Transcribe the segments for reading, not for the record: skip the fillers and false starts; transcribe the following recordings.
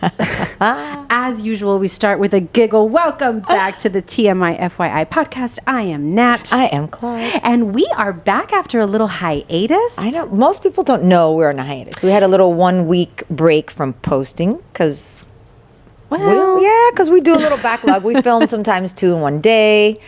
As usual, we start with a giggle. Welcome back to the TMI FYI podcast. I am Nat. I am Claude. And we are back after a little hiatus. I know most people don't know we're on a hiatus. We had a little 1 week break from posting because, we do a little backlog. We film sometimes 2 in one day,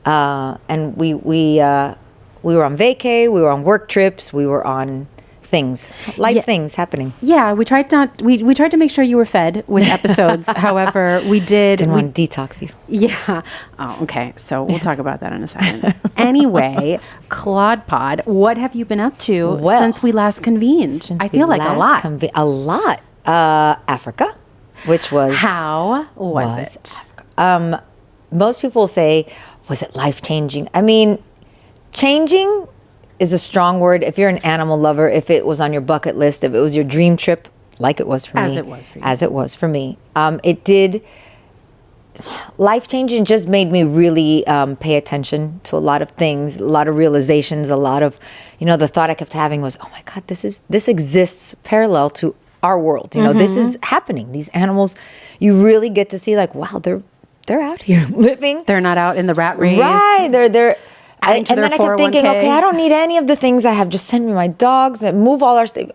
and we were on vacay, we were on work trips, we were on things, things happening. Yeah, we tried to make sure you were fed with episodes. However, we didn't want to detox you. Yeah. Oh, okay. So we'll talk about that in a second. Anyway, Claude Pod, what have you been up to since we last convened? I feel like a lot. A lot. Africa, which was... How was it? Most people say, was it life-changing? I mean, changing is a strong word. If you're an animal lover, if it was on your bucket list, if it was your dream trip, like it was for me. As it was for you. As it was for me. It did. Life-changing just made me really pay attention to a lot of things, a lot of realizations, a lot of, the thought I kept having was, oh my God, this exists parallel to our world. This is happening. These animals, you really get to see like, wow, they're out here living. They're not out in the rat race. Right. They're and then I kept thinking, 401k. okay, I don't need any of the things I have. Just send me my dogs and move all our stuff.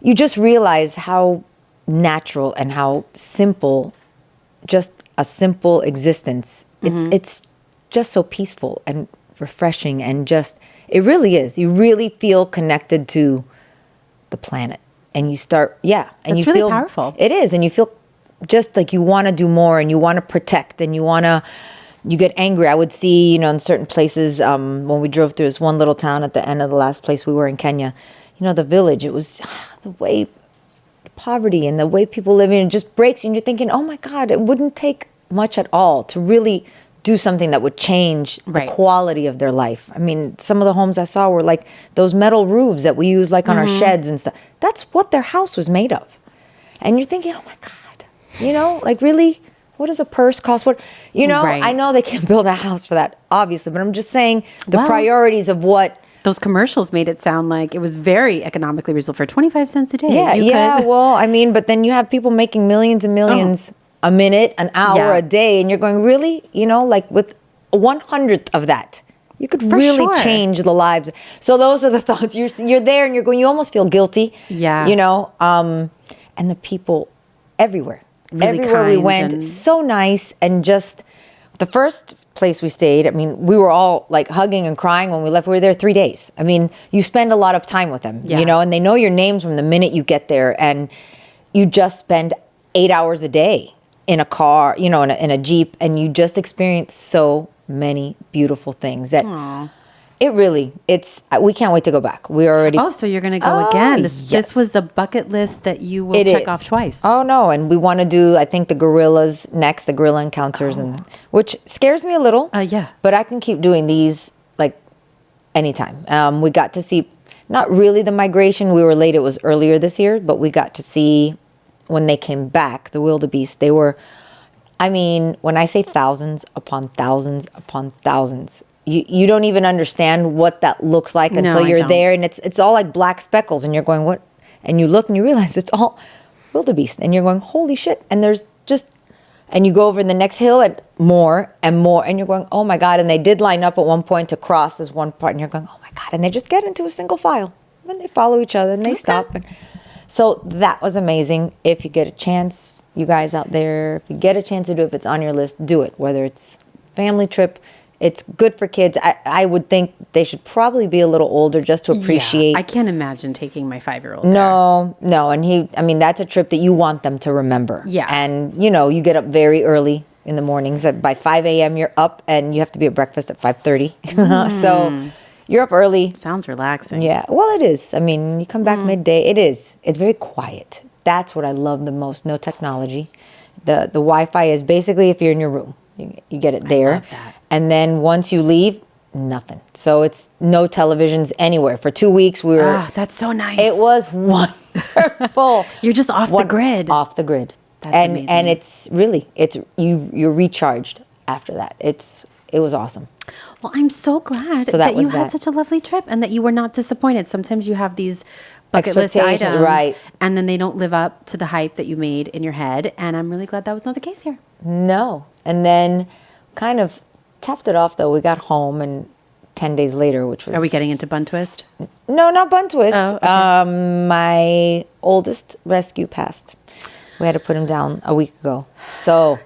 You just realize how natural and how simple, just a simple existence. It's just so peaceful and refreshing and just, it really is. You really feel connected to the planet. And you start, and That's you really feel powerful. It is. And you feel just like you want to do more and you want to protect and you get angry. I would see, in certain places, when we drove through this one little town at the end of the last place we were in Kenya, the village, it was the way poverty and the way people live in, it just breaks. And you're thinking, oh my God, it wouldn't take much at all to really do something that would change the quality of their life. I mean, some of the homes I saw were like those metal roofs that we use like on our sheds and stuff. That's what their house was made of. And you're thinking, oh my God, like really? What does a purse cost? I know they can't build a house for that, obviously, but I'm just saying the priorities of what... Those commercials made it sound like it was very economically reasonable for 25 cents a day. But then you have people making millions and millions a minute, an hour, a day, and you're going, really? Like with 1/100th of that, you could really change the lives. So those are the thoughts. You're there and you're going, you almost feel guilty. Yeah. And the people everywhere. Really everywhere we kind went, so nice. And just the first place we stayed, I mean, we were all like hugging and crying when we left. We were there 3 days. I mean, you spend a lot of time with them, and they know your names from the minute you get there. And you just spend 8 hours a day in a car, in a Jeep, and you just experience so many beautiful things that... Aww. We can't wait to go back. We already... Oh, so you're going to go again. This was a bucket list that you will check off twice. Oh, no. And we want to do, I think, the gorillas next, the gorilla encounters, which scares me a little. Yeah. But I can keep doing these, like, anytime. We got to see, not really the migration. We were late. It was earlier this year. But we got to see, when they came back, the wildebeest, they were... I mean, when I say thousands upon thousands upon thousands... You don't even understand what that looks like until you're there, and it's all like black speckles, and you're going, what? And you look and you realize it's all wildebeest, and you're going, holy shit! And there's just, and you go over the next hill and more, and you're going, oh my God! And they did line up at one point to cross this one part, and you're going, oh my God! And they just get into a single file, and they follow each other, and they stop. And so that was amazing. If you get a chance, you guys out there, if you get a chance to do it, if it's on your list, do it. Whether it's family trip. It's good for kids. I would think they should probably be a little older just to appreciate. I can't imagine taking my 5-year-old No. And that's a trip that you want them to remember. Yeah. And, you get up very early in the mornings. By 5 a.m. you're up and you have to be at breakfast at 5:30. So you're up early. Sounds relaxing. Yeah. Well, it is. I mean, you come back midday. It is. It's very quiet. That's what I love the most. No technology. The Wi-Fi is basically if you're in your room. You get it there. I love that. And then once you leave, nothing. So it's no televisions anywhere. For 2 weeks, we were... that's so nice. It was wonderful. You're just off the grid. Off the grid. That's amazing. And it's really, you're recharged after that. It was awesome. Well, I'm so glad that you had such a lovely trip and that you were not disappointed. Sometimes you have these bucket list Expectations, items, right. and then they don't live up to the hype that you made in your head. And I'm really glad that was not the case here. No. And then kind of tapped it off, though. We got home, and 10 days later, which was... Are we getting into bun twist? No, not bun twist. Oh, okay. My oldest rescue passed. We had to put him down a week ago. So...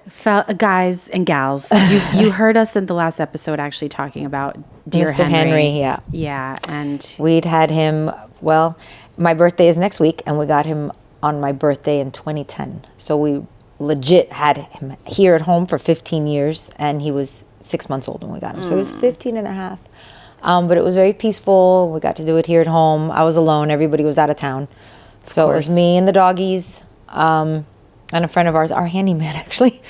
Guys and gals, you heard us in the last episode actually talking about dear Mr. Henry, yeah. Yeah, and... We'd had him... Well, my birthday is next week, and we got him on my birthday in 2010. So we legit had him here at home for 15 years, and he was 6 months old when we got him. So he was 15 and a half. But it was very peaceful. We got to do it here at home. I was alone. Everybody was out of town. So it was me and the doggies, and a friend of ours, our handyman actually.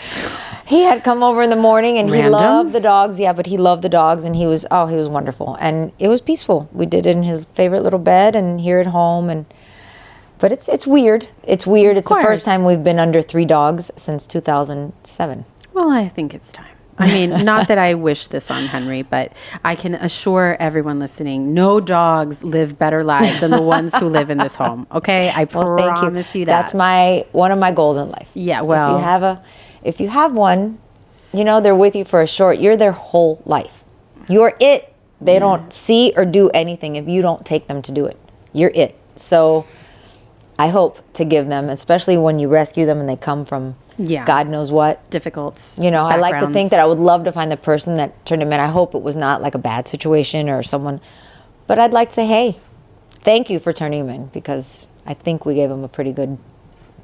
He had come over in the morning, and he loved the dogs. Yeah, but he loved the dogs, and he was wonderful. And it was peaceful. We did it in his favorite little bed and here at home. But it's weird. It's weird. It's the first time we've been under 3 dogs since 2007. Well, I think it's time. I mean, not that I wish this on Henry, but I can assure everyone listening, no dogs live better lives than the ones who live in this home. Okay? I promise you that. That's one of my goals in life. Yeah, well. If you have one, they're with you for you're their whole life. You're it. They don't see or do anything if you don't take them to do it. You're it. So I hope to give them, especially when you rescue them and they come from God knows what. Difficult. I like to think that I would love to find the person that turned him in. I hope it was not like a bad situation or someone, but I'd like to say, hey, thank you for turning him in, because I think we gave him a pretty good...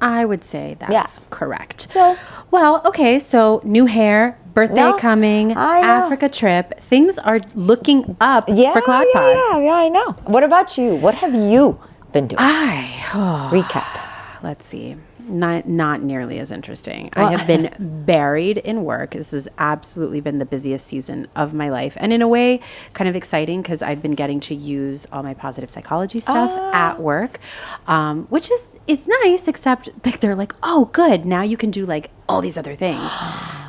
I would say that's correct. So, well, okay, so new hair, birthday coming, Africa trip. Things are looking up for Cloud Pod. Yeah, I know. What about you? What have you been doing? Recap. Let's see. Not nearly as interesting. I have been buried in work. This has absolutely been the busiest season of my life. And in a way, kind of exciting, because I've been getting to use all my positive psychology stuff at work, which is nice, except like they're like, oh, good. Now you can do like all these other things.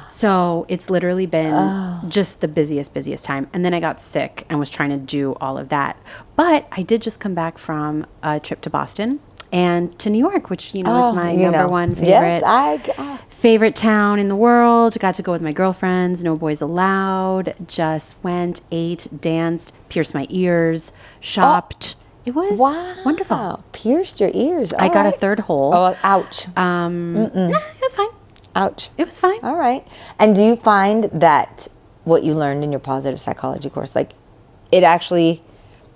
So it's literally been just the busiest time. And then I got sick and was trying to do all of that. But I did just come back from a trip to Boston and to New York, which, is my number one favorite. Yes, favorite town in the world. Got to go with my girlfriends, no boys allowed. Just went, ate, danced, pierced my ears, shopped. It was wonderful. Pierced your ears. I got a third hole. Oh, ouch. It was fine. Ouch. It was fine. All right. And do you find that what you learned in your positive psychology course, like it actually...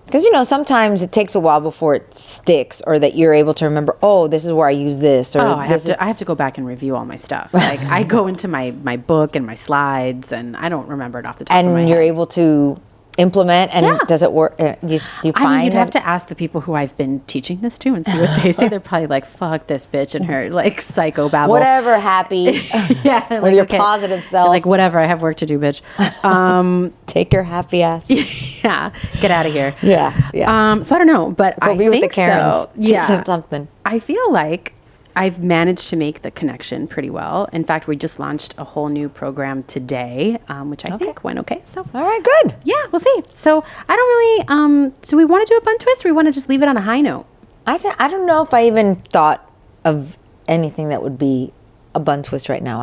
Because, sometimes it takes a while before it sticks, or that you're able to remember, oh, this is where I use this. Or I have to go back and review all my stuff. Like, I go into my book and my slides, and I don't remember it off the top of my head. And you're able to implement, and does it work? Do you find you'd have to ask the people who I've been teaching this to and see what they say. They're probably like, fuck this bitch and her, like, psycho babble. Whatever, happy. Yeah. With your positive self. Like, whatever, I have work to do, bitch. Take your happy ass. Yeah. Get out of here. Yeah. So I don't know, but Go I be think with the Karens. so. Yeah. Something. I feel like I've managed to make the connection pretty well. In fact, we just launched a whole new program today, which I think went okay. So, all right, good. Yeah, we'll see. So I don't really. So we want to do a bun twist, or we want to just leave it on a high note? I don't know if I even thought of anything that would be a bun twist right now.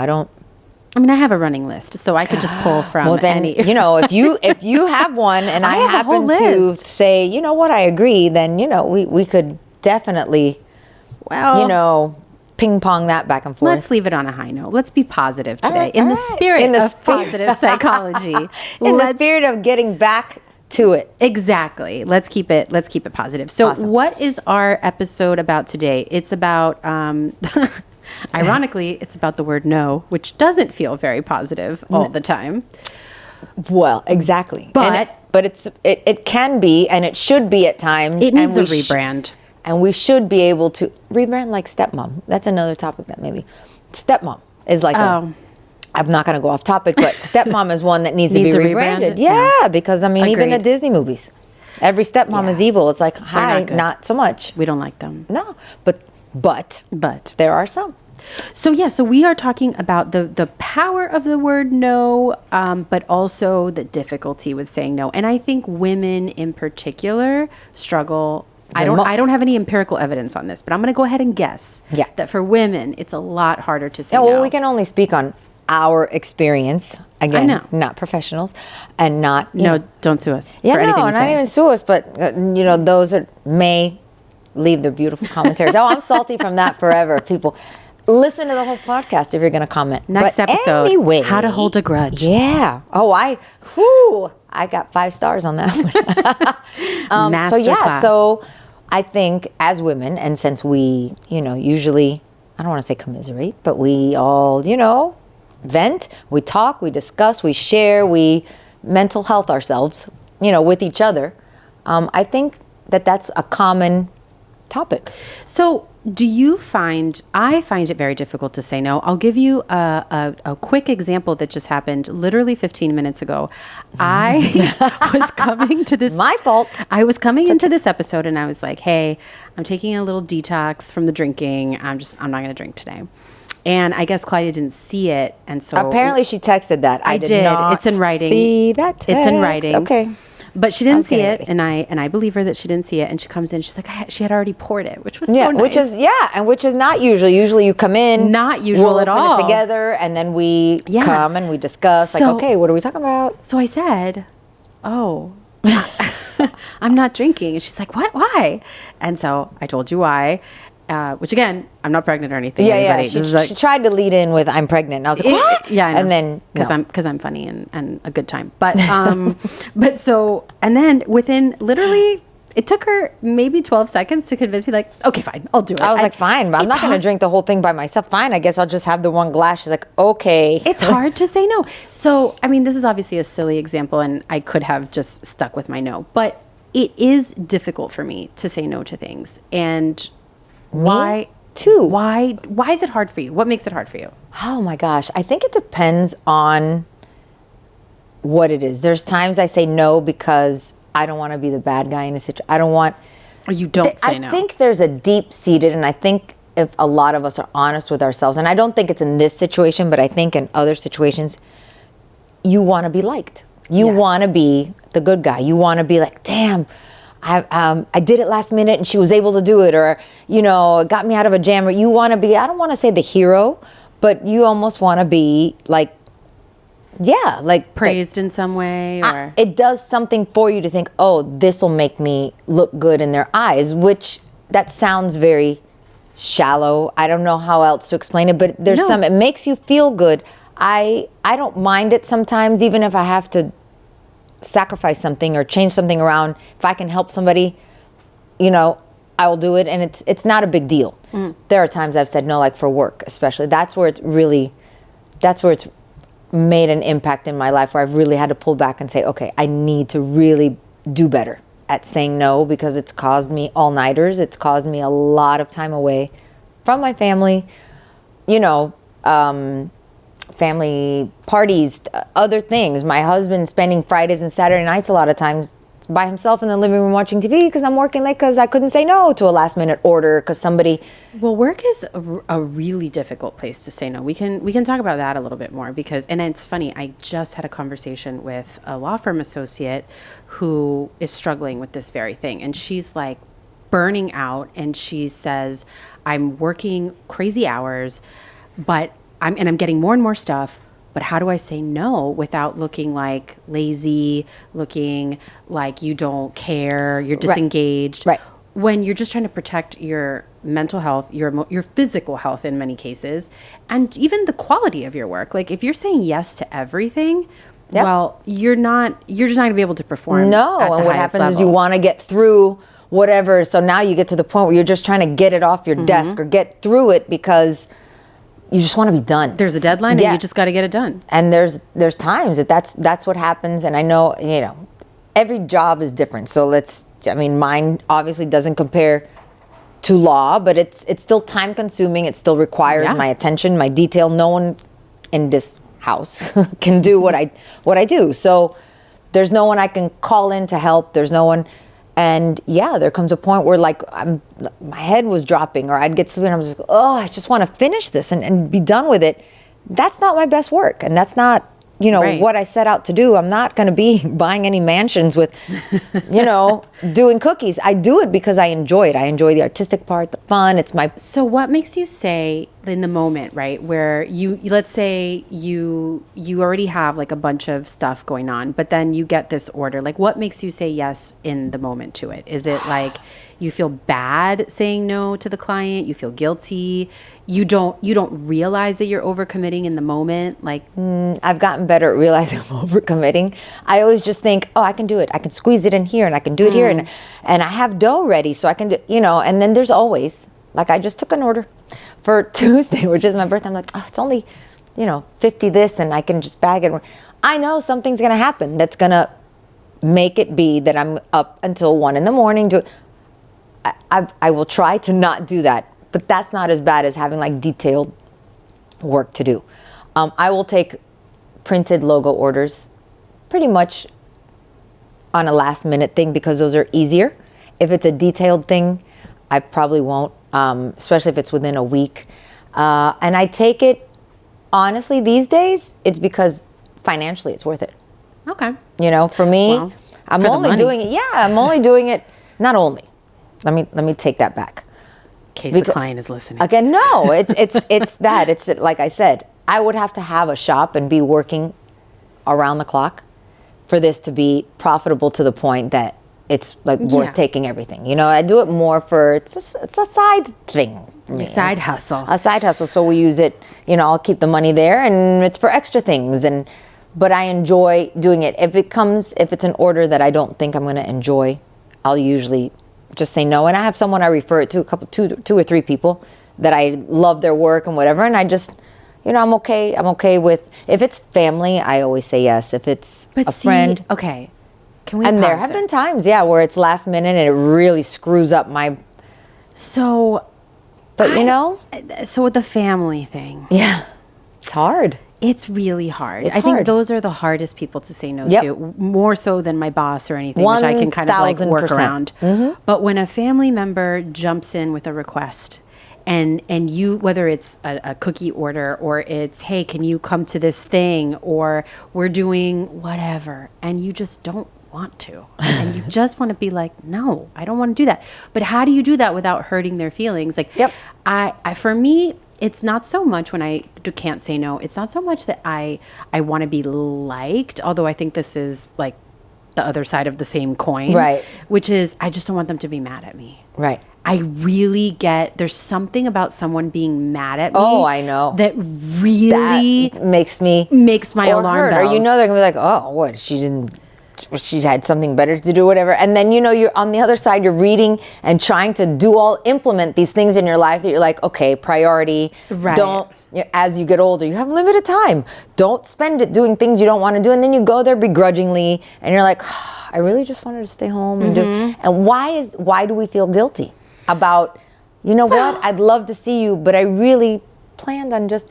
I mean, I have a running list, so I could just pull from any. If you have one, and I happen to say, you know what, I agree, then we could definitely, ping pong that back and forth. Let's leave it on a high note. Let's be positive today, in the spirit of positive psychology, in the spirit of getting back to it. Exactly. Let's keep it positive. So, What is our episode about today? It's about. Ironically, it's about the word no, which doesn't feel very positive all the time. Well, exactly. But it can be, and it should be at times. It needs a rebrand. And we should be able to rebrand, like stepmom. That's another topic that maybe. Stepmom is like I'm not going to go off topic, but stepmom is one that needs to be rebranded. Yeah, because even the Disney movies, every stepmom is evil. It's like, hi, not so much. We don't like them. No, but there are some. So we are talking about the power of the word no, but also the difficulty with saying no. And I think women in particular struggle I don't have any empirical evidence on this, but I'm going to go ahead and guess that for women, it's a lot harder to say no. Well, we can only speak on our experience. Again, not professionals, and not don't sue us. Yeah, for anything not even sue us, but those that may leave their beautiful commentaries. Oh, I'm salty from that forever. People listen to the whole podcast if you're going to comment. Next episode, anyway, how to hold a grudge. Yeah. Oh, I got 5 stars on that one. So I think as women, and since we, usually, I don't want to say commiserate, but we all, vent, we talk, we discuss, we share, we mental health ourselves, with each other. I think that's a common topic. So I find it very difficult to say no. I'll give you a quick example that just happened literally 15 minutes ago. I was coming to this. My fault. I was coming into this episode and I was like, hey, I'm taking a little detox from the drinking. I'm not going to drink today. And I guess Claudia didn't see it. And so apparently she texted that. I did not it's in writing. See that text. It's in writing. Okay. But she didn't see it, and I believe her that she didn't see it. And she comes in, she's like, she had already poured it, which was so nice. Which is not usual. Usually you come in, not usual at all. We'll open it together, and then we come and we discuss. Like, okay, what are we talking about? So I said, "Oh, I'm not drinking," and she's like, "What? Why?" And so I told you why. Which again, I'm not pregnant or anything. Yeah. She tried to lead in with "I'm pregnant," and I was like, "What?" Yeah, I know. And then because I'm funny and a good time. But and then within literally, it took her maybe 12 seconds to convince me. Like, okay, fine, I'll do it. I was like, fine, but I'm not going to drink the whole thing by myself. Fine, I guess I'll just have the one glass. She's like, okay. It's hard to say no. So I mean, this is obviously a silly example, and I could have just stuck with my no, but it is difficult for me to say no to things. And why too? Why is it hard for you? What makes it hard for you? Oh my gosh. I think it depends on what it is. There's times I say no because I don't want to be the bad guy in a situation. I don't want... Or you don't say no. I think there's a deep-seated, and I think if a lot of us are honest with ourselves, and I don't think it's in this situation, but I think in other situations, you want to be liked. You want to be the good guy. You want to be like, damn, I did it last minute and she was able to do it, or, it got me out of a jam. Or you want to be, I don't want to say the hero, but you almost want to be like, praised in some way, or it does something for you to think, oh, this will make me look good in their eyes, which that sounds very shallow. I don't know how else to explain it, but there's it makes you feel good. I don't mind it sometimes, even if I have to sacrifice something or change something around. If I can help somebody, I will do it, and it's not a big deal. There are times I've said no, like for work especially. That's where it's made an impact in my life, where I've really had to pull back and say, okay, I need to really do better at saying no, because it's caused me all-nighters. It's caused me a lot of time away from my family, family parties, other things. My husband spending Fridays and Saturday nights a lot of times by himself in the living room watching TV because I'm working late, because I couldn't say no to a last minute order because somebody... Well, work is a really difficult place to say no. We can talk about that a little bit more, because, and it's funny, I just had a conversation with a law firm associate who is struggling with this very thing, and she's like burning out, and she says, I'm working crazy hours, but I'm getting more and more stuff, but how do I say no without looking like lazy, looking like you don't care, you're disengaged? Right. When you're just trying to protect your mental health, your physical health in many cases, and even the quality of your work. Like if you're saying yes to everything, well, you're just not going to be able to perform. No, and what happens is you want to get through whatever. So now you get to the point where you're just trying to get it off your desk or get through it because you just want to be done. There's a deadline and you just got to get it done. And there's times that's what happens. And I know, every job is different. So mine obviously doesn't compare to law, but it's still time consuming. It still requires my attention, my detail. No one in this house can do what I do. So there's no one I can call in to help. There's no one. And there comes a point where my head was dropping, or I'd get sleepy and I'm just, I just want to finish this and be done with it. That's not my best work. And that's not, Right. what I set out to do. I'm not going to be buying any mansions with, doing cookies. I do it because I enjoy it. I enjoy the artistic part, the fun. It's my. So what makes you say in the moment, right, where let's say you already have like a bunch of stuff going on, but then you get this order, like what makes you say yes in the moment to it? Is it like you feel bad saying no to the client? You feel guilty? You don't realize that you're overcommitting in the moment? Like I've gotten better at realizing I'm overcommitting. I always just think, oh, I can do it. I can squeeze it in here and I can do it here. And I have dough ready, so I can do, and then there's always, like I just took an order for Tuesday, which is my birthday. I'm like, oh, it's only, 50 this and I can just bag it. I know something's going to happen that's going to make it be that I'm up until 1 a.m. I will try to not do that, but that's not as bad as having like detailed work to do. I will take printed logo orders pretty much on a last minute thing because those are easier. If it's a detailed thing, I probably won't, especially if it's within a week. And I take it, honestly, these days, it's because financially it's worth it. okay. For me, Well, I'm for the only money. doing it. Yeah, I'm only doing it, not only. Let me take that back. In case the client is listening. Again, no, it's that. It's like I said, I would have to have a shop and be working around the clock for this to be profitable to the point that it's like worth taking everything. I do it more for it's a side thing for me. Side hustle. A side hustle. So we use it. I'll keep the money there, and it's for extra things. But I enjoy doing it. If it's an order that I don't think I'm going to enjoy, I'll usually just say no. And I have someone I refer it to, two or three people that I love their work and whatever. And I just, I'm okay. I'm okay with, if it's family, I always say yes. If it's a friend. Okay. Can we And there pause have been times, where it's last minute and it really screws up my, So, but so with the family thing, it's hard. it's really hard. It's I think hard. those are the hardest people to say no Yep. to, more so than my boss or anything, which I can kind of like work 1000%. around. But when a family member jumps in with a request, and you, whether it's a cookie order or it's, hey, can you come to this thing, or we're doing whatever, and you just don't want to, and you just want to be like, no, I don't want to do that. But how do you do that without hurting their feelings? Like, I for me, it's not so much when I can't say no. It's not so much that I want to be liked, although I think this is like the other side of the same coin, Right. Which is I just don't want them to be mad at me. Right. I really there's something about someone being mad at me. Oh, I know. That really That makes my or alarm hurt, bells. Or they're gonna be like, oh, what? She had something better to do, whatever. And then you're on the other side. You're reading and trying to implement these things in your life that you're like, okay, priority. Right. Don't. As you get older, you have limited time. Don't spend it doing things you don't want to do, and then you go there begrudgingly, and you're like, I really just wanted to stay home and do. And why do we feel guilty about? You know what? I'd love to see you, but I really planned on just.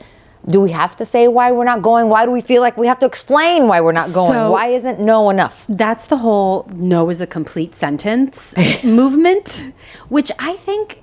Do we have to say why we're not going? Why do we feel like we have to explain why we're not going? So- Why isn't no enough? That's the whole no is a complete sentence movement, which I think,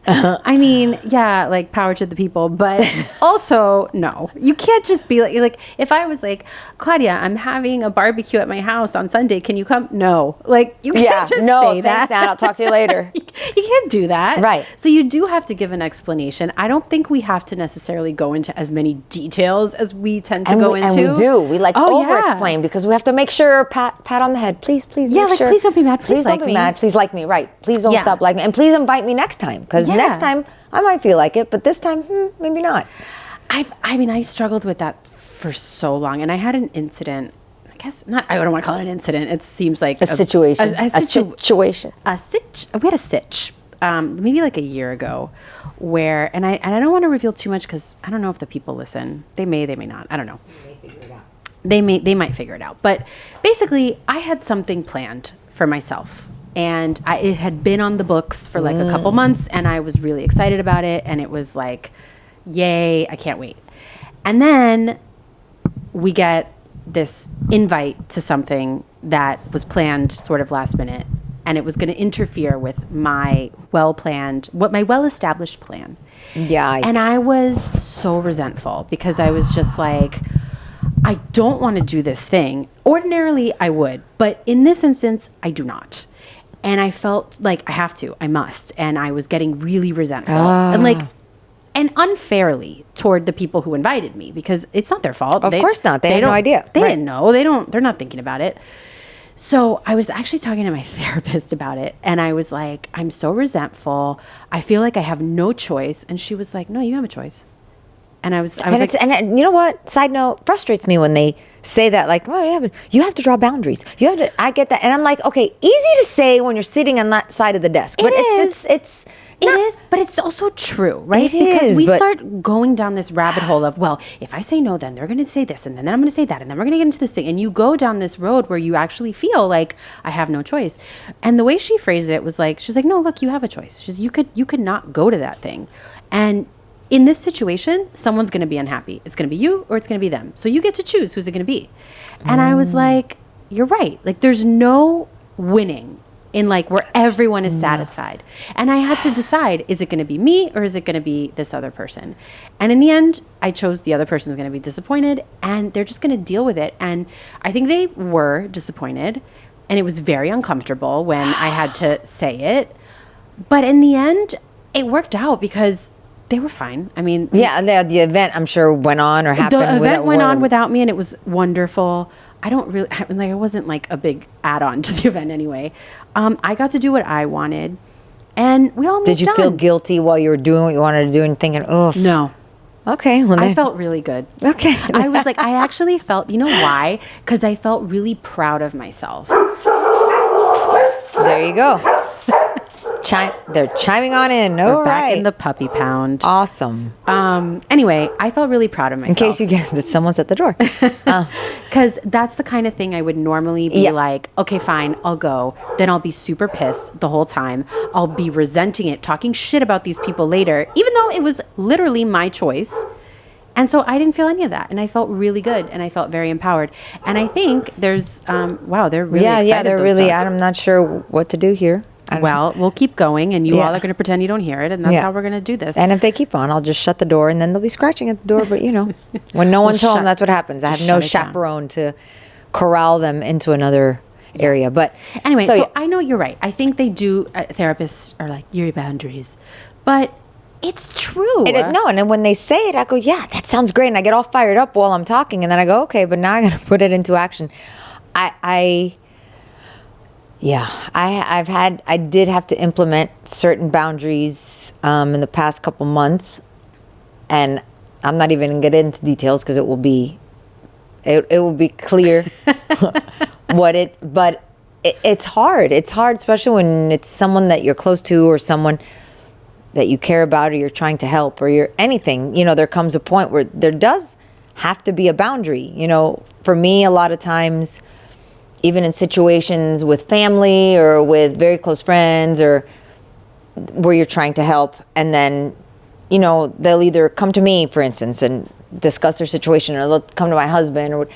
I mean, yeah, like power to the people, but also no, you can't just be like, if I was like, Claudia, I'm having a barbecue at my house on Sunday. Can you come? No, like you can't just say that. Thanks, Nat. I'll talk to you later. You can't do that. Right. So you do have to give an explanation. I don't think we have to necessarily go into as many details as we tend to go into. And we do. We Oh, over-explain because we have to make sure, pat on the head. Please, Yeah, make like, sure. please don't be mad. Please like don't be me. mad. Please like me. Right. Please don't Yeah. stop liking me. And please invite me next time. Because Yeah. next time I might feel like it, but this time, maybe not. I struggled with that for so long, and I had an incident. I guess not. I don't want to call it an incident. It seems like A situation. A situation. We had a sitch, maybe like a year ago, where and I don't want to reveal too much because I don't know if the people listen. They may not. I don't know. They might figure it out. But basically, I had something planned for myself. And it had been on the books for like a couple months, and I was really excited about it. And it was like, yay, I can't wait. And then we get this invite to something that was planned sort of last minute. And it was going to interfere with my well-established plan. Yikes. And I was so resentful because I was just like, I don't want to do this thing. Ordinarily, I would, but in this instance, I do not. And I felt like I have to, I must. And I was getting really resentful and unfairly toward the people who invited me, because it's not their fault. Of course not. They had no idea. They didn't know. They're not thinking about it. So I was actually talking to my therapist about it, and I was like, I'm so resentful. I feel like I have no choice. And she was like, no, you have a choice. And I was like, and you know what? Side note, frustrates me when they say that, like, oh, you have to draw boundaries. You have to. I get that, and I'm like, okay, easy to say when you're sitting on that side of the desk, but it is, but it's also true, right? Because we start going down this rabbit hole of, well, if I say no, then they're going to say this, and then I'm going to say that, and then we're going to get into this thing, and you go down this road where you actually feel like I have no choice. And the way she phrased it was like, she's like, no, look, you have a choice. She's, you could not go to that thing, and in this situation, someone's going to be unhappy. It's going to be you or it's going to be them. So you get to choose who's it going to be. And I was like, you're right. Like, there's no winning in like where everyone is satisfied. And I had to decide, is it going to be me or is it going to be this other person? And in the end, I chose the other person's going to be disappointed, and they're just going to deal with it. And I think they were disappointed, and it was very uncomfortable when I had to say it. But in the end, it worked out because they were fine. I mean, yeah, and the event, I'm sure, went on or happened. The event went on without me, and it was wonderful. I wasn't like a big add-on to the event anyway. I got to do what I wanted, and we all moved on. Did you feel guilty while you were doing what you wanted to do and thinking, oh, no? Okay, well, I felt really good. Okay, I was like, I actually felt. You know why? Because I felt really proud of myself. There you go. They're chiming on in. We're back in the puppy pound. Awesome. Anyway, I felt really proud of myself. In case you guessed it, someone's at the door. Because that's the kind of thing I would normally be like, okay, fine, I'll go. Then I'll be super pissed the whole time. I'll be resenting it, talking shit about these people later, even though it was literally my choice. And so I didn't feel any of that. And I felt really good. And I felt very empowered. And I think there's, wow, they're really excited. Yeah, they're really, I'm not sure what to do here. Well, we'll keep going, and you all are going to pretend you don't hear it, and that's how we're going to do this. And if they keep on, I'll just shut the door, and then they'll be scratching at the door. But, you know, when no one's home, that's what happens. I have no chaperone to corral them into another area. But anyway, so I know you're right. I think they do, therapists are like, your boundaries. But it's true. And then when they say it, I go, yeah, that sounds great. And I get all fired up while I'm talking, and then I go, okay, but now I got to put it into action. I did have to implement certain boundaries in the past couple months, and I'm not even gonna get into details because it will be clear but it's hard. It's hard, especially when it's someone that you're close to or someone that you care about or you're trying to help or you're anything. You know, there comes a point where there does have to be a boundary. You know, for me, a lot of times, even in situations with family or with very close friends or where you're trying to help, and then, you know, they'll either come to me, for instance, and discuss their situation, or they'll come to my husband,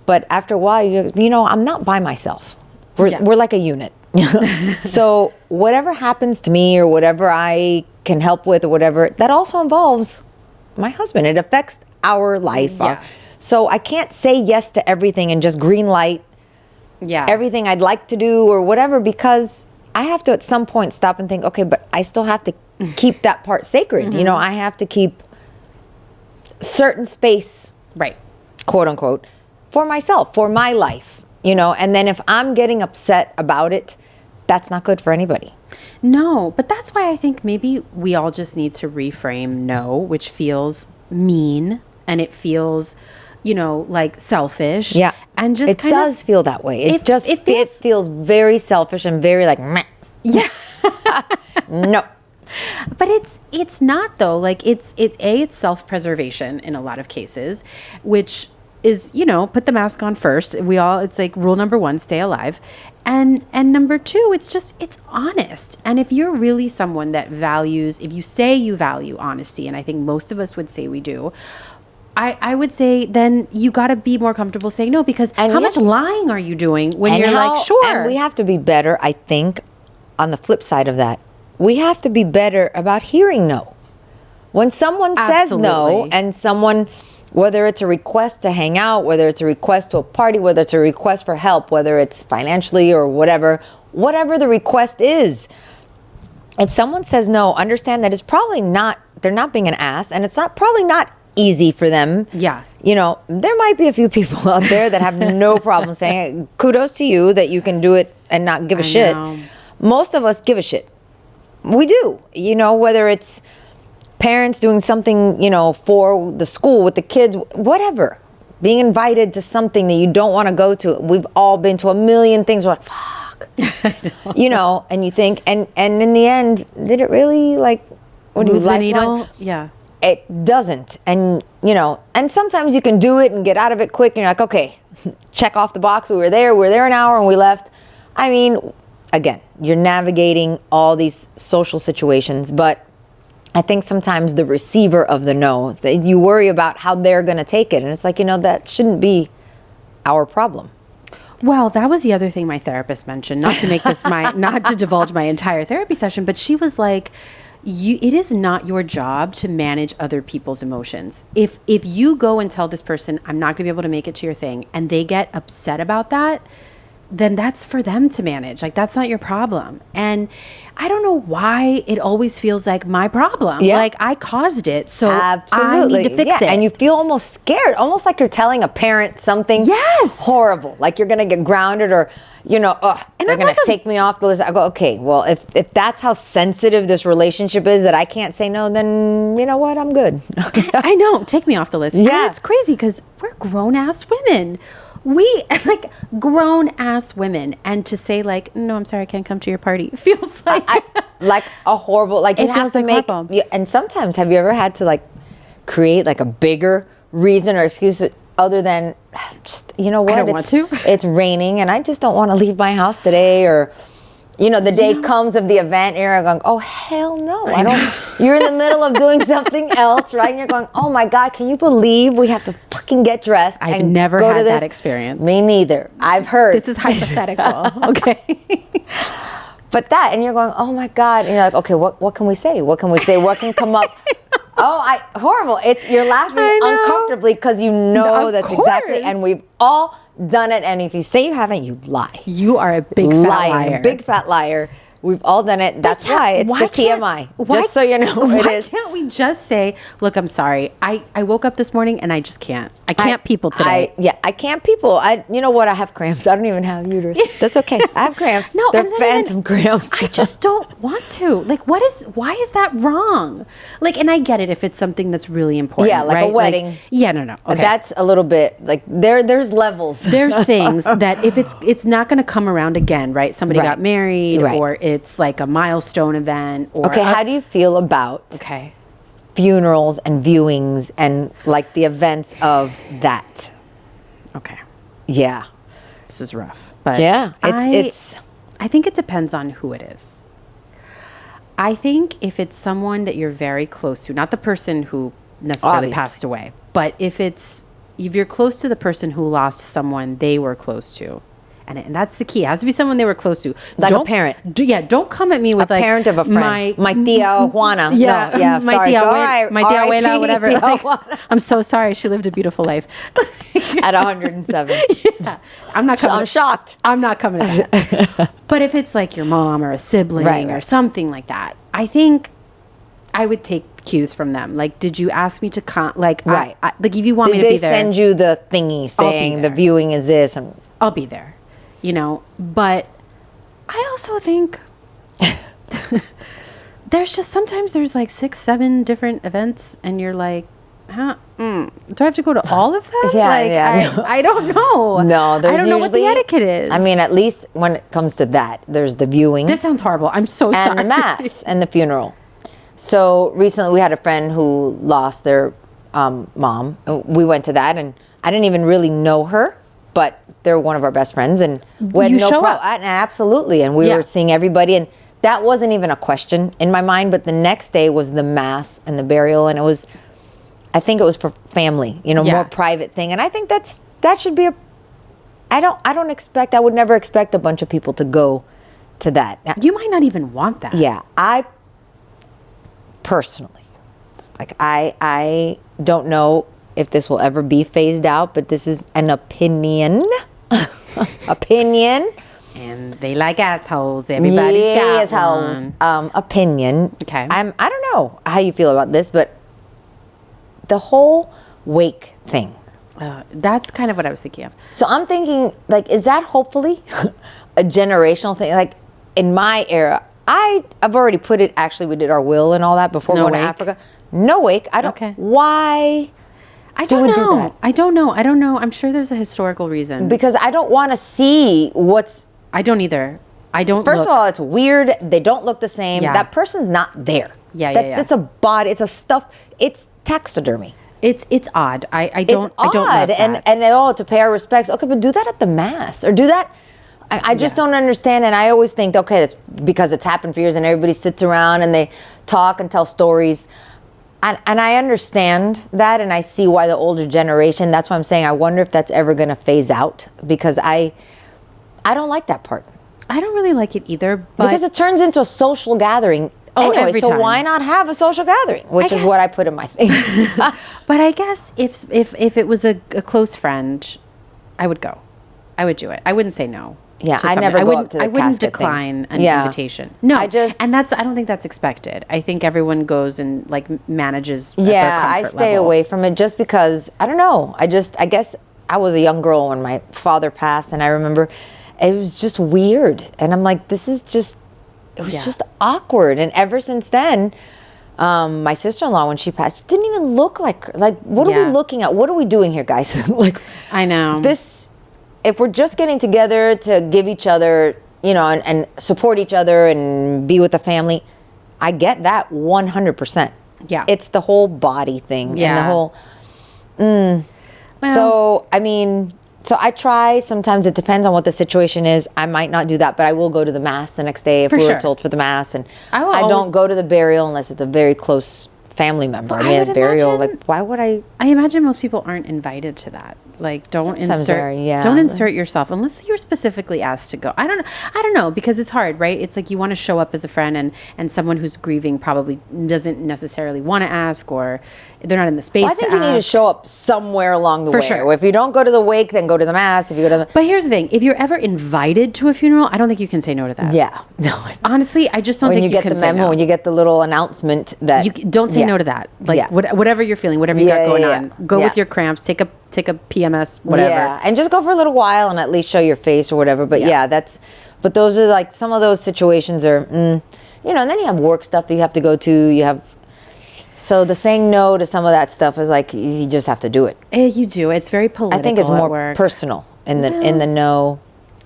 but after a while, you know, I'm not by myself. We're like a unit. So whatever happens to me or whatever I can help with or whatever, that also involves my husband. It affects our life. Yeah. So I can't say yes to everything and just green light everything I'd like to do or whatever, because I have to at some point stop and think, okay, but I still have to keep that part sacred. Mm-hmm. You know, I have to keep certain space, right, quote unquote, for myself, for my life, you know, and then if I'm getting upset about it, that's not good for anybody. No, but that's why I think maybe we all just need to reframe no, which feels mean and it feels, you know, like selfish. Yeah. And just it does feel that way. It feels very selfish and very like, meh. Yeah. No. But it's not though. Like it's self-preservation in a lot of cases, which is, you know, put the mask on first. It's like rule number 1, stay alive. And number 2, it's honest. And if you're really someone that values, if you say you value honesty, and I think most of us would say we do, I would say then you got to be more comfortable saying no, because how much lying are you doing when you're like, sure. And we have to be better, I think, on the flip side of that. We have to be better about hearing no. When someone says no and someone Whether it's a request to hang out, whether it's a request to a party, whether it's a request for help, whether it's financially or whatever the request is. If someone says no, understand that it's probably not, they're not being an ass, and it's probably not easy for them. Yeah. You know, there might be a few people out there that have no problem saying, kudos to you that you can do it and not give a shit. Know. Most of us give a shit. We do. You know, whether it's parents doing something, you know, for the school with the kids, whatever. Being invited to something that you don't want to go to. We've all been to a million things. We're like, fuck. You know, and you think, and in the end, did it really, like, what do you like? Needle? Yeah. It doesn't. And, you know, and sometimes you can do it and get out of it quick. And you're like, okay, check off the box. We were there an hour and we left. I mean, again, you're navigating all these social situations, but I think sometimes the receiver of the no, you worry about how they're going to take it. And it's like, you know, that shouldn't be our problem. Well, that was the other thing my therapist mentioned, not to make this not to divulge my entire therapy session, but she was like, it is not your job to manage other people's emotions. If you go and tell this person, I'm not gonna be able to make it to your thing, and they get upset about that, then that's for them to manage. Like, that's not your problem. And I don't know why it always feels like my problem. Yeah. Like, I caused it, so Absolutely. I need to fix it. And you feel almost scared, almost like you're telling a parent something horrible, like you're going to get grounded or, you know, they're going to take me off the list. I go, okay, well, if that's how sensitive this relationship is that I can't say no, then you know what? I'm good. I know. Take me off the list. Yeah. And it's crazy because we're grown-ass women. We like grown-ass women, and to say like, no, I'm sorry, I can't come to your party, feels like like a horrible, like you it have feels to like make. And sometimes, have you ever had to like create like a bigger reason or excuse other than just, you know what? I don't want to. It's raining, and I just don't want to leave my house today, or. You know, the day comes of the event, and you're going, oh, hell no. I don't. You're in the middle of doing something else, right? And you're going, oh, my God, can you believe we have to fucking get dressed I've never go had to this? that experience. Me neither. I've heard. This is hypothetical, okay? But that, and you're going, oh, my God. And you're like, okay, what can we say? What can we say? What can come up? Horrible. You're laughing uncomfortably because you know that's exactly, and we've all done it, and if you say you haven't, you lie. You are a big fat liar. Big fat liar. We've all done it. That's why it's the TMI. Just so you know, it is. Why can't we just say, look, I'm sorry. I woke up this morning and I just can't. I can't people today. I can't people. You know what? I have cramps. I don't even have uterus. That's okay. I have cramps. No, they're phantom cramps. I just don't want to. Like, why is that wrong? Like, and I get it if it's something that's really important. Yeah, like right? a wedding. Like, yeah, no. Okay. That's a little bit like there's levels. There's things that if it's not going to come around again, right? Somebody got married, or it's like a milestone event. Or how do you feel about funerals and viewings and like the events of that? Okay. Yeah. This is rough. But it's I think it depends on who it is. I think if it's someone that you're very close to, not the person who necessarily passed away, but if you're close to the person who lost someone they were close to, and that's the key. It has to be someone they were close to. Like a parent. Don't come at me with a parent of a friend. My tia Juana. Yeah, no, sorry. My tia abuela, whatever. Like, I'm so sorry. She lived a beautiful life. At 107. Yeah. I'm shocked. I'm not coming to that. But if it's like your mom or a sibling or something like that, I think I would take cues from them. Like, did you ask me to come? Like, like if you want me to be there. Did they send you the thingy saying the viewing is this? I'll be there. You know, but I also think sometimes there's like 6-7 different events and you're like, do I have to go to all of them? I don't know. No, there's I don't know what the etiquette is. I mean, at least when it comes to that, there's the viewing. This sounds horrible. I'm so sorry. And the mass and the funeral. So recently we had a friend who lost their mom. We went to that and I didn't even really know her. But they're one of our best friends, and we had no problem. Absolutely, and we were seeing everybody, and that wasn't even a question in my mind. But the next day was the mass and the burial, and I think it was for family, more private thing. And I think that should be I would never expect a bunch of people to go to that. Now, you might not even want that. Yeah, I personally, like I don't know if this will ever be phased out, but this is an opinion. Opinion. And they like assholes. Everybody's got one. Opinion. Okay. I don't know how you feel about this, but the whole wake thing. That's kind of what I was thinking of. So I'm thinking, like, is that hopefully a generational thing? Like, in my era, I've already put it, actually, we did our will and all that before going to Africa. No wake. I don't. Okay. Why? I don't know. Do that? I don't know. I'm sure there's a historical reason. Because I don't want to see what's... I don't either. I don't. First of all, it's weird. They don't look the same. Yeah. That person's not there. Yeah. It's a body. It's a stuff. It's taxidermy. It's odd. I don't love that. And they to pay our respects. Okay, but do that at the mass or do that. I just don't understand. And I always think, okay, that's because it's happened for years and everybody sits around and they talk and tell stories. And I understand that, and I see why the older generation. That's why I'm saying I wonder if that's ever going to phase out, because I don't like that part. I don't really like it either, but because it turns into a social gathering. Anyway, every so time. Why not have a social gathering? Which is what I put in my thing. But I guess if it was a close friend, I would go. I would do it. I wouldn't say no. Yeah, I never go up to the I wouldn't casket decline thing. an invitation. No, I don't think that's expected. I think everyone goes and like manages. I stay away from it just because I don't know. I guess I was a young girl when my father passed, and I remember it was just weird, and I'm like, this is just. It was just awkward, and ever since then, my sister-in-law, when she passed, it didn't even look like what are we looking at? What are we doing here, guys? Like, I know this. If we're just getting together to give each other, and support each other and be with the family, I get that 100%. Yeah, it's the whole body thing and the whole. So I mean. So I try. Sometimes it depends on what the situation is. I might not do that, but I will go to the mass the next day if we were told for the mass. And I don't go to the burial unless it's a very close family member. I mean, a burial. Like, why would I? I imagine most people aren't invited to that. Like, don't insert yourself unless you're specifically asked to go. I don't know, because it's hard, right? It's like you want to show up as a friend, and someone who's grieving probably doesn't necessarily want to ask, or they're not in the space. I think you need to show up somewhere along the way. Sure. If you don't go to the wake, then go to the mass. If you go to But here's the thing: if you're ever invited to a funeral, I don't think you can say no to that. Yeah, no. Honestly, I just don't think you can say no. When you get the memo, when you get the little announcement that you don't say no to that. Like whatever you're feeling, whatever you got going on, go with your cramps. Take a PMS, whatever. Yeah, and just go for a little while and at least show your face or whatever. But but those are like some of those situations are, and then you have work stuff you have to go to. So the saying no to some of that stuff is like you just have to do it. You do. It's very political. I think it's more personal in the no.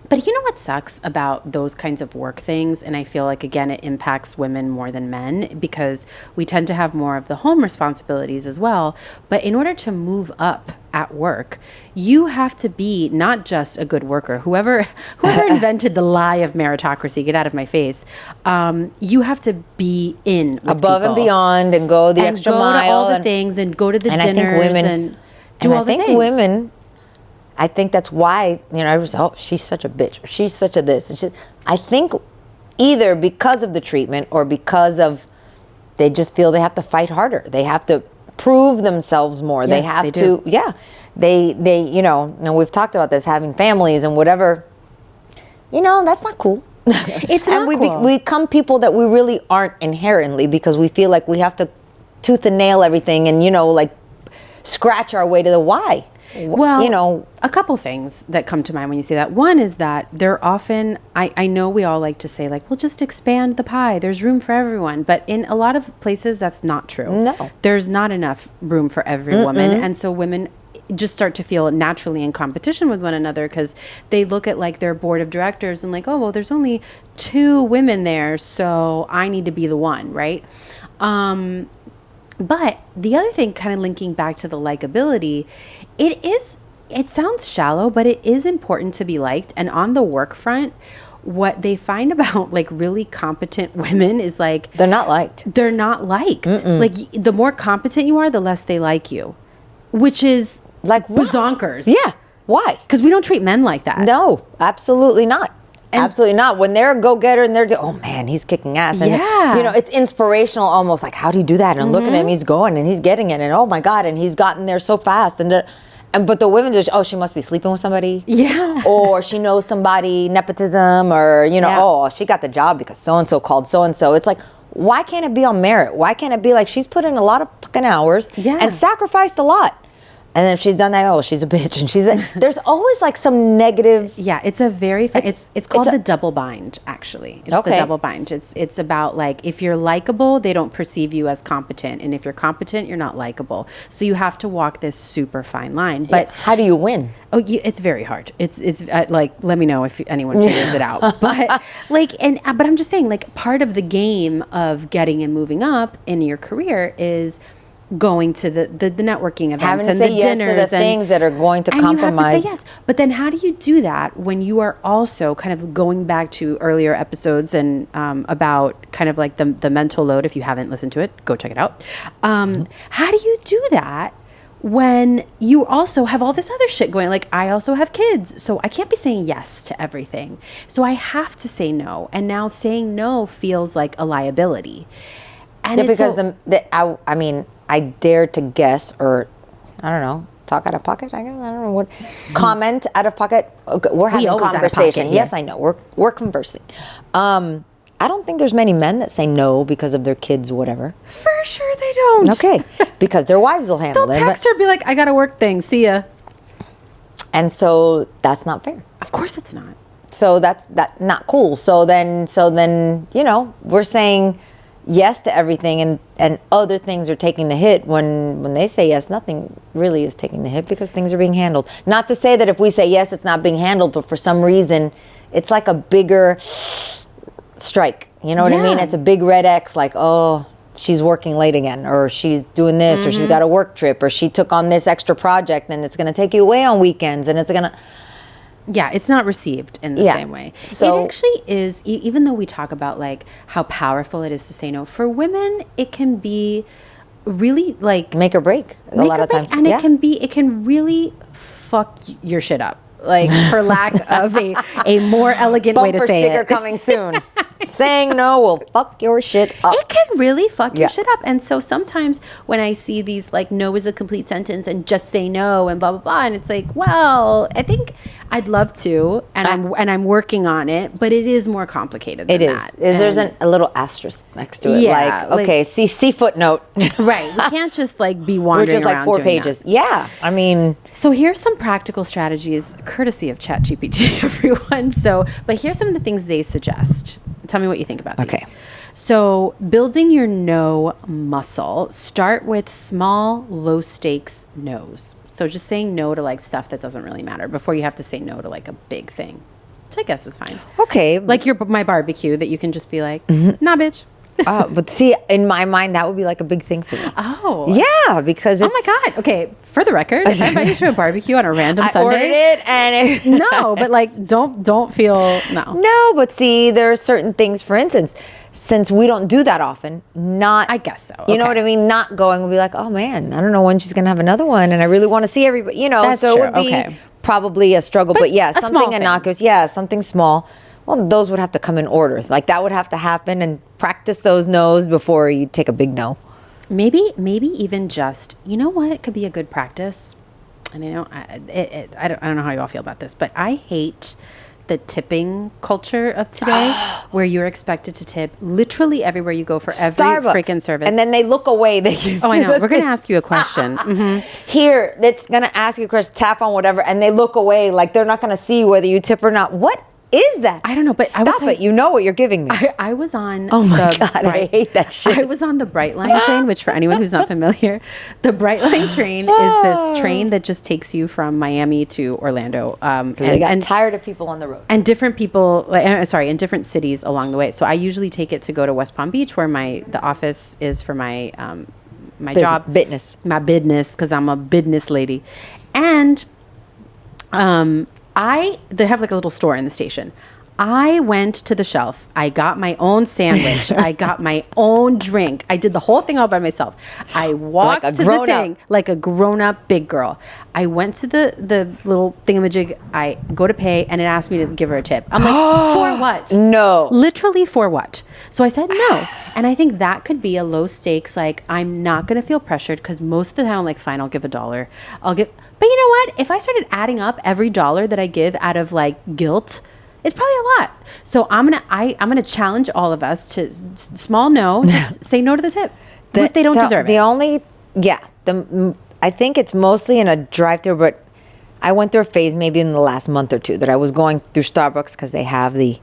But you know what sucks about those kinds of work things? And I feel like, again, it impacts women more than men because we tend to have more of the home responsibilities as well. But in order to move up at work, you have to be not just a good worker. Whoever invented the lie of meritocracy, get out of my face. You have to be in with above people. And beyond and go the extra mile. And go to all the things and go to the dinners and do all the things. I think women... I think that's why, I was, she's such a bitch. She's such a this. And I think either because of the treatment or because of they just feel they have to fight harder. They have to prove themselves more. Yes, they have to, They and we've talked about this, having families and whatever. That's not cool. It's not cool. And we become people that we really aren't inherently because we feel like we have to tooth and nail everything and, scratch our way to the why. Well, a couple things that come to mind when you say that. One is that they're often, I know we all like to say like, well, just expand the pie. There's room for everyone. But in a lot of places, that's not true. No. There's not enough room for every woman. And so women just start to feel naturally in competition with one another because they look at like their board of directors and like, oh, well, there's only 2 women there. So I need to be the one, right? But the other thing, kind of linking back to the likability, it sounds shallow, but it is important to be liked. And on the work front, what they find about like really competent women is like... They're not liked. They're not liked. Like the more competent you are, the less they like you, which is like bonkers. Yeah. Why? Because we don't treat men like that. No, absolutely not. absolutely not. When they're a go-getter and they're, oh man, he's kicking ass. And, Yeah. you know, it's inspirational almost, like, how do you do that? And look at him, he's going and he's getting it. And oh my God, and he's gotten there so fast. But the women just, oh, she must be sleeping with somebody. Yeah. Or she knows somebody, nepotism, or, you know, oh, she got the job because so-and-so called so-and-so. It's like, why can't it be on merit? Why can't it be like, she's put in a lot of fucking hours and sacrificed a lot? And then if she's done that, oh, she's a bitch. And there's always like some negative. Yeah, it's a very, it's called the double bind, actually. It's the double bind. It's about like, if you're likable, they don't perceive you as competent. And if you're competent, you're not likable. So you have to walk this super fine line. But how do you win? Oh, it's very hard. It's like, let me know if anyone figures it out. But like, but I'm just saying, like, part of the game of getting and moving up in your career is going to the networking events, having to and say the yes dinners to the things that are going to compromise. You have to say yes. But then how do you do that when you are also kind of going back to earlier episodes and about kind of like the mental load? If you haven't listened to it, go check it out. How do you do that when you also have all this other shit going? Like, I also have kids, so I can't be saying yes to everything. So I have to say no. And now saying no feels like a liability. And because I mean, I dare to guess, or I don't know, talk out of pocket, I guess. I don't know what. Comment out of pocket. Okay, we're having a conversation. Yes, I know. We're conversing. I don't think there's many men that say no because of their kids or whatever. For sure they don't. Okay. Because their wives will handle it. They'll text her and be like, I got a work thing. See ya. And so that's not fair. Of course it's not. So that's not cool. So then, you know, we're saying yes to everything, and other things are taking the hit. When they say yes, nothing really is taking the hit because things are being handled. Not to say that if we say yes, it's not being handled, but for some reason, it's like a bigger strike. You know what I mean? It's a big red X, like, oh, she's working late again, or she's doing this, or she's got a work trip, or she took on this extra project, and it's going to take you away on weekends, and it's going to... Yeah, it's not received in the same way. So it actually is, even though we talk about like how powerful it is to say no, for women, it can be really like... Make or break a lot of times. And it can really fuck your shit up. Like, for lack of a more elegant way to say it. Bumper sticker coming soon. Saying no will fuck your shit up. It can really fuck your shit up. And so sometimes when I see these, like, no is a complete sentence and just say no and blah, blah, blah. And it's like, well, I think I'd love to. And I'm working on it. But it is more complicated than that. It is. There's a little asterisk next to it. Yeah. Like, okay, see footnote. Right. We can't just, like, be wandering around. We're just like 4 pages. That. Yeah. I mean. So here's some practical strategies, courtesy of ChatGPT, everyone. But here's some of the things they suggest. Tell me what you think about these. Okay. So building your no muscle, start with small, low stakes no's. So just saying no to like stuff that doesn't really matter before you have to say no to like a big thing, which I guess is fine. Okay. Like my barbecue that you can just be like, nah, bitch. But see, in my mind, that would be like a big thing for me. Oh. Yeah, because it's... Oh my God. Okay, for the record, if I invite you to a barbecue on a random Sunday... I ordered it and... No, but like, don't feel... No. No, but see, there are certain things, for instance, since we don't do that often, not... I guess so. You know what I mean? Not going will be like, oh man, I don't know when she's going to have another one and I really want to see everybody, you know. That's so true. It would be probably a struggle. But yeah, something innocuous. Yeah, something small. Well, those would have to come in order. Like that would have to happen, and practice those no's before you take a big no. Maybe even just, you know what, it could be a good practice. And I know I don't know how you all feel about this, but I hate the tipping culture of today, where you're expected to tip literally everywhere you go for every freaking service. And then they look away. Oh, I know. We're going to ask you a question. Here, that's going to ask you a question, tap on whatever, and they look away like they're not going to see whether you tip or not. What is that? I don't know, but stop it. You know what you're giving me. I was on. Oh my God, I hate that shit. I was on the Brightline train, which for anyone who's not familiar, the Brightline train is this train that just takes you from Miami to Orlando. They got tired of people on the road. And different people, in different cities along the way. So I usually take it to go to West Palm Beach, where the office is for my job. Business. My business, because I'm a business lady. And they have like a little store in the station. I went to the shelf. I got my own sandwich. I got my own drink. I did the whole thing all by myself. I walked to the thing like a grown-up big girl. I went to the little thingamajig. I go to pay, and it asked me to give her a tip. I'm like, for what? No. Literally for what? So I said no. And I think that could be a low stakes, like, I'm not going to feel pressured because most of the time I'm like, fine, I'll give $1. But you know what? If I started adding up every dollar that I give out of like guilt, it's probably a lot. So I'm gonna challenge all of us to small no, just say no to the tip if they don't deserve it. I think it's mostly in a drive-thru, but I went through a phase maybe in the last month or two that I was going through Starbucks because they have the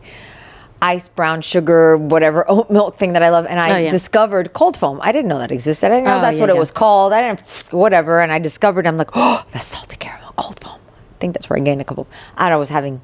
ice brown sugar whatever oat milk thing that I love, and I discovered cold foam. I didn't know that existed. I didn't know that's what it was called. I didn't whatever, and I discovered. I'm like, oh, that's salted caramel cold foam. I think that's where I gained a couple. I was having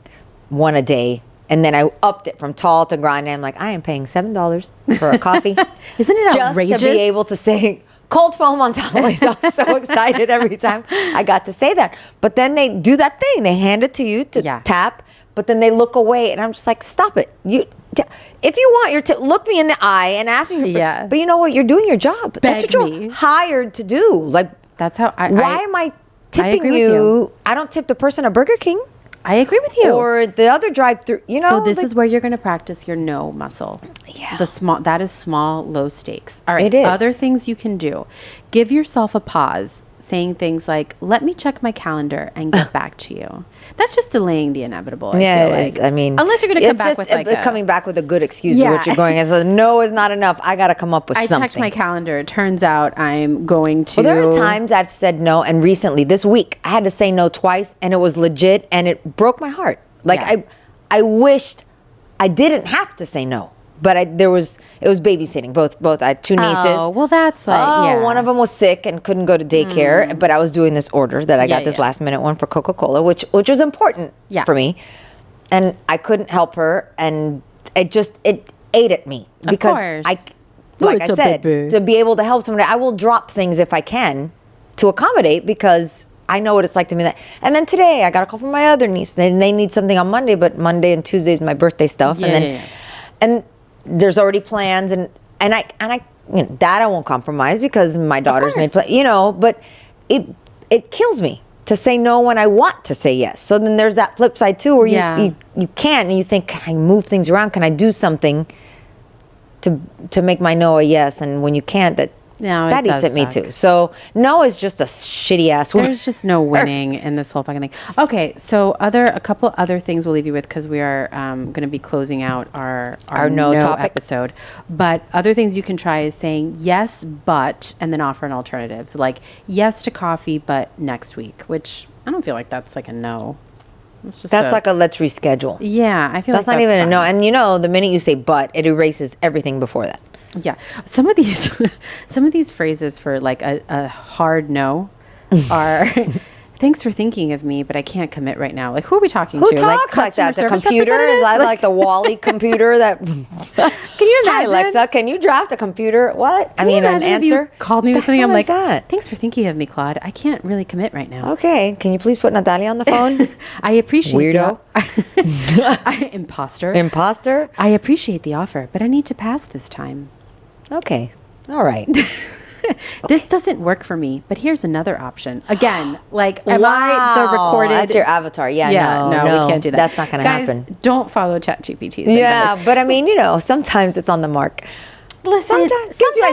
one a day, and then I upped it from tall to grande. I'm like, I am paying $7 for a coffee. Isn't it outrageous? Just to be able to say cold foam on top. I was so excited every time I got to say that. But then they do that thing. They hand it to you to tap, but then they look away, and I'm just like, stop it. If you want your tip, look me in the eye and ask me. But you know what? You're doing your job. That's what you're hired to do. Like, that's how why am I tipping you? I don't tip the person at Burger King. I agree with you. Or the other drive-through, you know. So this is where you're going to practice your no muscle. Yeah. That is small, low stakes. All right. It is. Other things you can do. Give yourself a pause, saying things like, let me check my calendar and get back to you. That's just delaying the inevitable. I feel like. I mean, unless you're going to come back with like coming back with a good excuse to what you're going as a no is not enough. I got to come up with something. I checked my calendar. It turns out I'm going to. Well, there are times I've said no, and recently this week I had to say no twice, and it was legit, and it broke my heart. Like I wished I didn't have to say no. But it was babysitting. Both I had two nieces. Oh, well, that's like, one of them was sick and couldn't go to daycare. But I was doing this order that I got this last minute one for Coca-Cola, which was important for me. And I couldn't help her, and it ate at me because I said, to be able to help somebody, I will drop things if I can to accommodate because I know what it's like to me. And then today I got a call from my other niece. And they need something on Monday, but Monday and Tuesday is my birthday stuff. And there's already plans, and I that I won't compromise because my daughter's made plans, but it kills me to say no when I want to say yes. So then there's that flip side too, where you can't, and you think, can I move things around? Can I do something to make my no a yes? And when you can't, that eats at me too. So no is just a shitty ass word. There's just no winning in this whole fucking thing. Okay, so a couple other things we'll leave you with because we are going to be closing out our no topic episode. But other things you can try is saying yes, but, and then offer an alternative. Like yes to coffee, but next week, which I don't feel like that's like a no. That's like a let's reschedule. Yeah, I feel that's like not that's even fine. a no. And the minute you say but, it erases everything before that. Yeah. Some of these phrases for like a hard no are thanks for thinking of me, but I can't commit right now. Like, who are we talking to? Who talks like that? The computer? Is I like the Wally computer that Can you imagine? Hi Alexa, can you draft a computer? What? Can you an answer? If you called me with something, I'm like, that? Thanks for thinking of me, Claude. I can't really commit right now. Okay. Can you please put Natalia on the phone? I appreciate weirdo. Imposter. I appreciate the offer, but I need to pass this time. Okay. All right. This doesn't work for me, but here's another option. Again, like, am I the recorded? That's your avatar. Yeah, no, we can't do that. That's not going to happen. Guys, don't follow ChatGPT. Yeah, but I mean, sometimes it's on the mark. Listen, sometimes gives you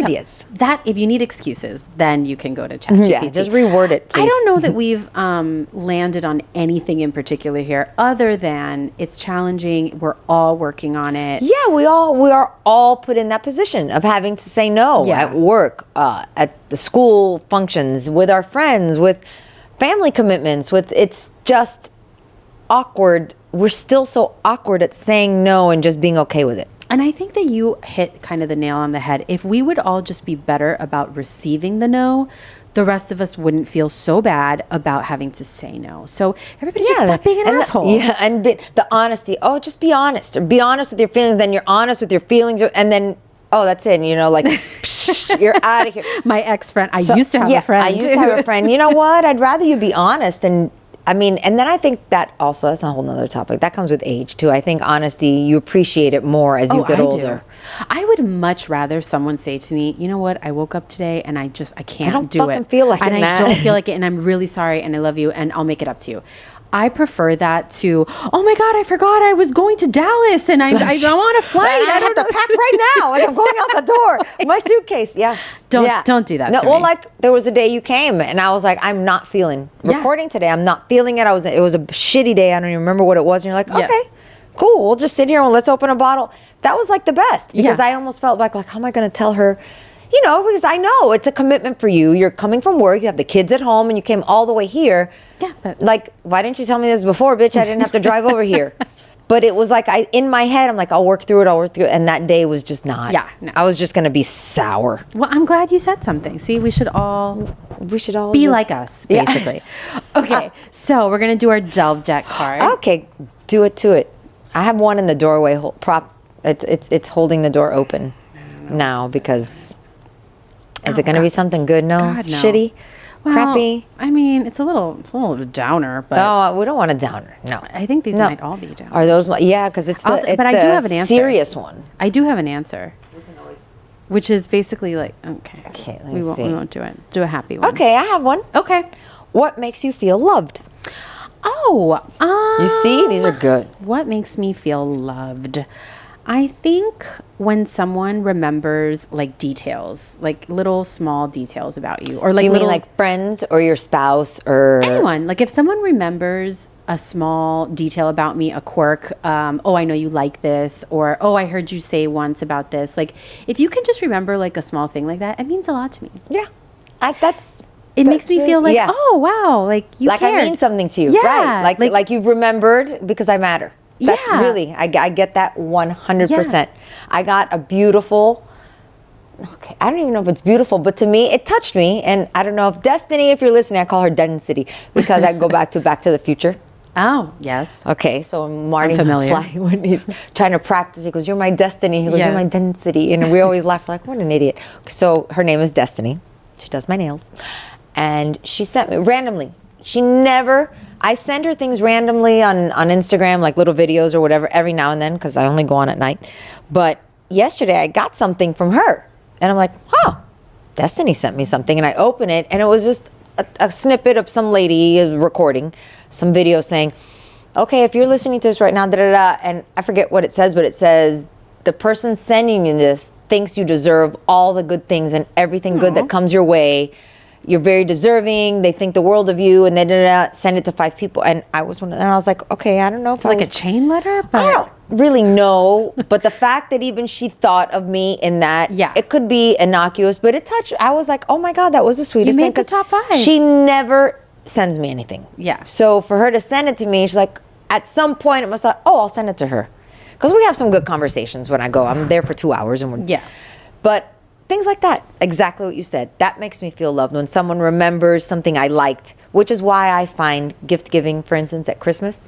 ideas. That if you need excuses, then you can go to ChatGPT. Yeah, just reword it, please. I don't know that we've landed on anything in particular here, other than it's challenging. We're all working on it. Yeah, we are all put in that position of having to say no at work, at the school functions, with our friends, with family commitments. It's just awkward. We're still so awkward at saying no and just being okay with it. And I think that you hit kind of the nail on the head. If we would all just be better about receiving the no, the rest of us wouldn't feel so bad about having to say no. So everybody just stop being an asshole. And the honesty. Oh, just be honest. Or be honest with your feelings. Then you're honest with your feelings. And then, that's it. And, you're out of here. My ex-friend. I used to have a friend. I used to have a friend. You know what? I'd rather you be honest and I mean, and then I think that also, that's a whole nother topic. That comes with age too. I think honesty, you appreciate it more as you get older. I would much rather someone say to me, you know what, I woke up today and I can't do it. I don't fucking feel like it, and I don't feel like it, and I'm really sorry, and I love you, and I'll make it up to you. I prefer that to, oh my God, I forgot I was going to Dallas and I'm on a flight. I have to pack right now as I'm going out the door. My suitcase. Yeah. Don't do that. No, to well, me. like there was a day you came and I was like, I'm not feeling recording today. I'm not feeling it. It was a shitty day. I don't even remember what it was. And you're like, okay, cool. We'll just sit here and let's open a bottle. That was like the best because I almost felt like, how am I going to tell her? You know, because I know it's a commitment for you. You're coming from work. You have the kids at home and you came all the way here. Yeah, but like, why didn't you tell me this before, bitch? I didn't have to drive over here. But it was like, in my head, I'm like, I'll work through it. And that day was just not. Yeah. No. I was just going to be sour. Well, I'm glad you said something. See, we should all be like us, basically. Yeah. Okay, so we're going to do our delve deck card. Okay, do it to it. I have one in the doorway it's holding the door open now because is it going to be something good? No, God, no. Shitty, well, crappy. I mean, it's a little downer, but no, we don't want a downer. No, I think these might all be downers. Are those? Yeah, because it's the but I do have an answer. Serious one. I do have an answer, which is basically like okay. Let me see. We won't do it. Do a happy one. Okay, I have one. Okay. What makes you feel loved? Oh, you see, these are good. What makes me feel loved? I think when someone remembers like details, like little small details about you, or like do you mean like friends or your spouse or anyone? Like if someone remembers a small detail about me, a quirk, oh, I know you like this, or oh, I heard you say once about this. Like if you can just remember like a small thing like that, it means a lot to me. Yeah, it makes me feel like, oh wow, like you like cared. I mean something to you, yeah, right? Like you've remembered because I matter. That's really, I get that 100%. Yeah. I got a beautiful, I don't even know if it's beautiful, but to me, it touched me. And I don't know if Destiny, if you're listening, I call her Density because I go back to Back to the Future. Oh, yes. Okay, so Marty McFly, when he's trying to practice, he goes, you're my destiny. He goes, you're my density. And we always laugh like, what an idiot. So her name is Destiny. She does my nails. And she sent me randomly. I send her things randomly on Instagram, like little videos or whatever, every now and then, because I only go on at night. But yesterday, I got something from her. And I'm like, Destiny sent me something. And I open it, and it was just a snippet of some lady recording some video saying, okay, if you're listening to this right now, and I forget what it says, but it says, the person sending you this thinks you deserve all the good things and everything good that comes your way. You're very deserving. They think the world of you, and they send it to 5 people. And I was one of them. And I was like, okay, I don't know if it's like a chain letter, but I don't really know. But the fact that even she thought of me in that, it could be innocuous, but it touched. I was like, oh my God, that was the sweetest thing. You made the top 5. She never sends me anything. Yeah. So for her to send it to me, she's like, at some point, it must have, I'll send it to her, because we have some good conversations when I go. I'm there for 2 hours, and but. Things like that, exactly what you said. That makes me feel loved when someone remembers something I liked, which is why I find gift giving, for instance, at Christmas.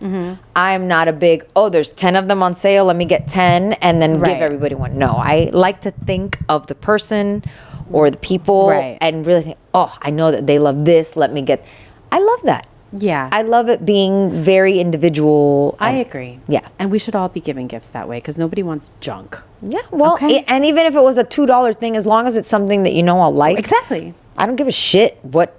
I'm not a big, there's 10 of them on sale, let me get 10 and then give everybody one. No, I like to think of the person or the people and really think, I know that they love this, let me get. I love that. Yeah. I love it being very individual. I agree. Yeah. And we should all be giving gifts that way because nobody wants junk. Yeah. Well, and even if it was a $2 thing, as long as it's something that you know I'll like. Exactly. I don't give a shit what.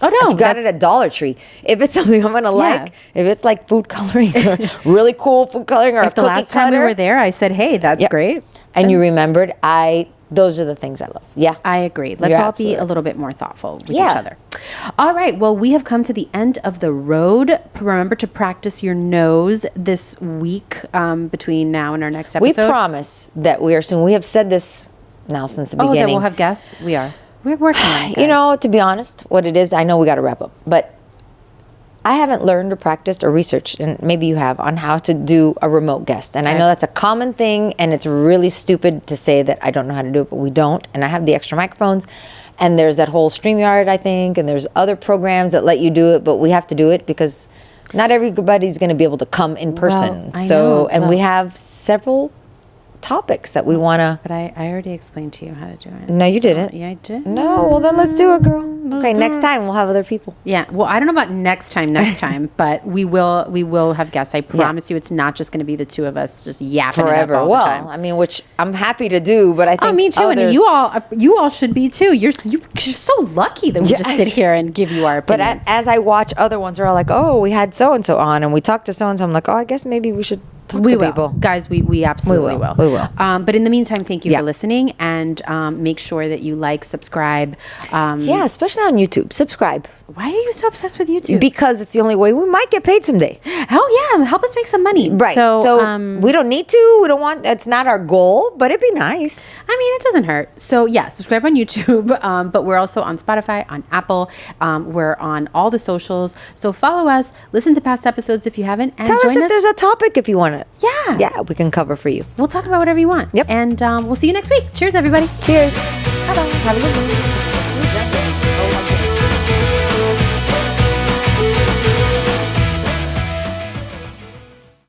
Oh, no. If you got it at Dollar Tree. If it's something I'm going to like, if it's like food coloring, or really cool food coloring, or if a the cookie last time we cutter, were there, I said, hey, that's great. And you remembered, those are the things I love. Yeah. I agree. Let's all be a little bit more thoughtful with each other. All right. Well, we have come to the end of the road. Remember to practice your nose this week between now and our next episode. We promise that we are soon. We have said this now since the beginning. That we'll have guests? We are. We're working on it, guys. You know, to be honest, what it is, I know we got to wrap up, but I haven't learned or practiced or researched, and maybe you have, on how to do a remote guest. And I know that's a common thing, and it's really stupid to say that I don't know how to do it, but we don't. And I have the extra microphones, and there's that whole StreamYard, I think, and there's other programs that let you do it, but we have to do it because not everybody's going to be able to come in person. Well, I know. And we have several topics that we want to. But I already explained to you how to do it. No, you didn't. Yeah, I did. No, well then let's do it, girl. Okay, next time we'll have other people. Yeah. Well, I don't know about next time, but we will have guests. I promise you, it's not just going to be the two of us just yapping Forever. it up all Well, the time. I mean, which I'm happy to do, but I think Oh, me too. And others- you all should be too. You're so lucky that we just sit here and give you our But opinions. as I watch other ones, they're all like, "Oh, we had so and so on, and we talked to so and so." I'm like, "Oh, I guess maybe we should talk we to will, people." guys. We absolutely will. We will. But in the meantime, thank you Yeah. for listening, and make sure that you like, subscribe. Yeah, especially on YouTube. Subscribe Why are you so obsessed with YouTube? because it's the only way we might get paid someday. Oh yeah, help us make some money. Right. So, we don't need to. We don't want. It's not our goal, but it'd be nice. I mean, it doesn't hurt. So yeah, subscribe on YouTube. But we're also on Spotify, on Apple. We're on all the socials. So follow us. Listen to past episodes if you haven't. And Tell us join if there's a topic if you want it. Yeah. Yeah, we can cover for you. We'll talk about whatever you want. Yep. And we'll see you next week. Cheers, everybody. Cheers. Bye bye. Have a good one.